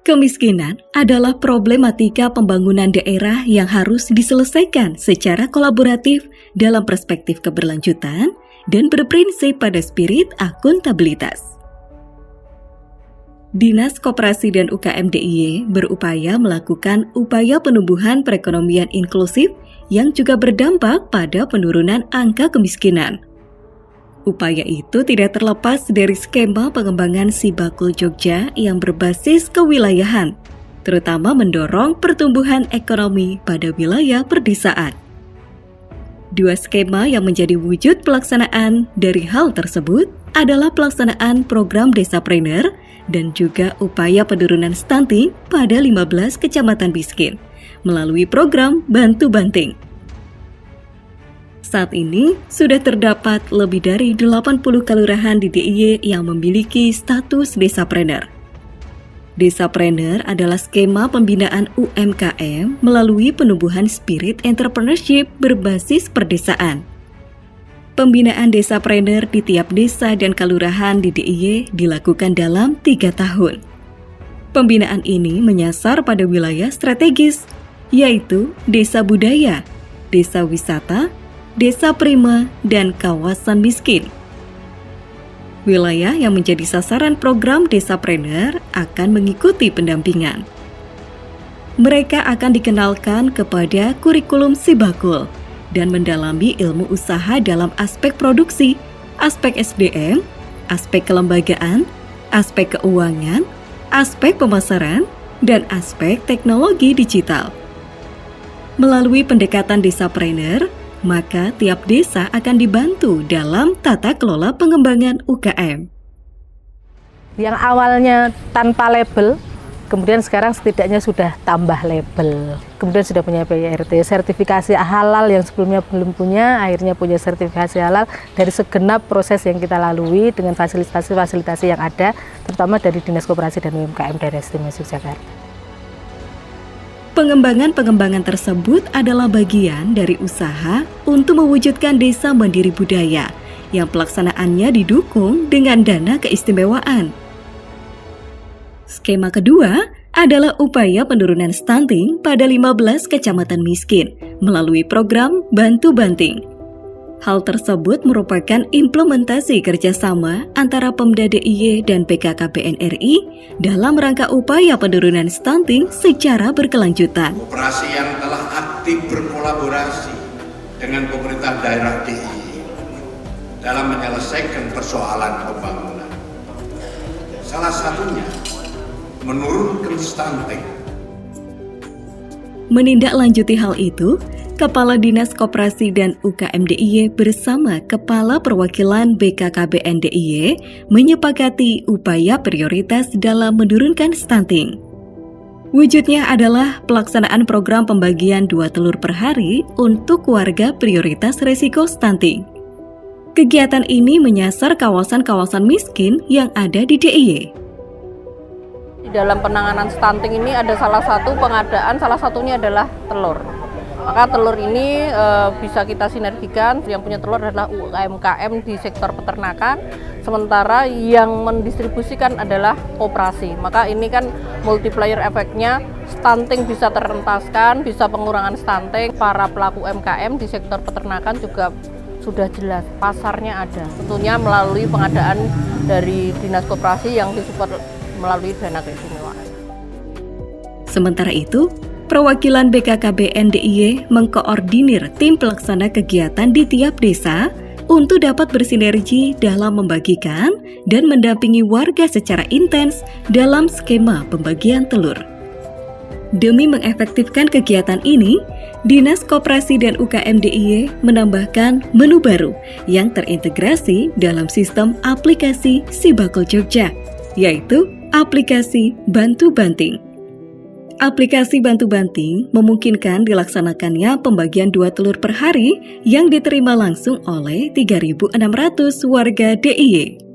Kemiskinan adalah problematika pembangunan daerah yang harus diselesaikan secara kolaboratif dalam perspektif keberlanjutan dan berprinsip pada spirit akuntabilitas. Dinas Koperasi dan UKM DIY berupaya melakukan upaya penumbuhan perekonomian inklusif yang juga berdampak pada penurunan angka kemiskinan. Upaya itu tidak terlepas dari skema pengembangan Sibakul Jogja yang berbasis kewilayahan, terutama mendorong pertumbuhan ekonomi pada wilayah perdesaan. Dua skema yang menjadi wujud pelaksanaan dari hal tersebut adalah pelaksanaan program Desapreneur dan juga upaya penurunan stunting pada 15 kecamatan miskin melalui program Bantu Banting. Saat ini, sudah terdapat lebih dari 80 kelurahan di DIY yang memiliki status Desapreneur. Desapreneur adalah skema pembinaan UMKM melalui penumbuhan spirit entrepreneurship berbasis perdesaan. Pembinaan Desapreneur di tiap desa dan kelurahan di DIY dilakukan dalam 3 tahun. Pembinaan ini menyasar pada wilayah strategis, yaitu desa budaya, desa wisata, desa prima, dan kawasan miskin. Wilayah yang menjadi sasaran program Desapreneur akan mengikuti pendampingan. Mereka akan dikenalkan kepada kurikulum Sibakul dan mendalami ilmu usaha dalam aspek produksi, aspek SDM, aspek kelembagaan, aspek keuangan, aspek pemasaran, dan aspek teknologi digital. Melalui pendekatan Desapreneur, maka tiap desa akan dibantu dalam tata kelola pengembangan UKM. Yang awalnya tanpa label, kemudian sekarang setidaknya sudah tambah label. Kemudian sudah punya PIRT, sertifikasi halal yang sebelumnya belum punya, akhirnya punya sertifikasi halal dari segenap proses yang kita lalui dengan fasilitasi-fasilitasi yang ada, terutama dari Dinas Koperasi dan UMKM Daerah Istimewa Yogyakarta. Pengembangan tersebut adalah bagian dari usaha untuk mewujudkan desa mandiri budaya yang pelaksanaannya didukung dengan dana keistimewaan. Skema kedua adalah upaya penurunan stunting pada 15 kecamatan miskin melalui program Bantu Banting. Hal tersebut merupakan implementasi kerjasama antara Pemda DIY dan BKKBN RI dalam rangka upaya penurunan stunting secara berkelanjutan. Koperasi yang telah aktif berkolaborasi dengan pemerintah daerah DIY dalam menyelesaikan persoalan pembangunan. Salah satunya menurunkan stunting. Menindaklanjuti hal itu, Kepala Dinas Koperasi dan UKM DIY bersama Kepala Perwakilan BKKBN DIY menyepakati upaya prioritas dalam menurunkan stunting. Wujudnya adalah pelaksanaan program pembagian 2 telur per hari untuk warga prioritas risiko stunting. Kegiatan ini menyasar kawasan-kawasan miskin yang ada di DIY. Di dalam penanganan stunting ini ada salah satunya adalah telur. Maka telur ini bisa kita sinergikan, yang punya telur adalah UMKM di sektor peternakan, sementara yang mendistribusikan adalah koperasi. Maka ini kan multiplier efeknya, stunting bisa terentaskan, bisa pengurangan stunting. Para pelaku UMKM di sektor peternakan juga sudah jelas, pasarnya ada. Tentunya melalui pengadaan dari Dinas Koperasi yang disupport melalui dana keistimewaan. Sementara itu, perwakilan BKKBN DIY mengkoordinir tim pelaksana kegiatan di tiap desa untuk dapat bersinergi dalam membagikan dan mendampingi warga secara intens dalam skema pembagian telur. Demi mengefektifkan kegiatan ini, Dinas Koperasi dan UKM DIY menambahkan menu baru yang terintegrasi dalam sistem aplikasi Sibakul Jogja, yaitu aplikasi Bantu Banting. Aplikasi Bantu Banting memungkinkan dilaksanakannya pembagian 2 telur per hari yang diterima langsung oleh 3.600 warga DIY.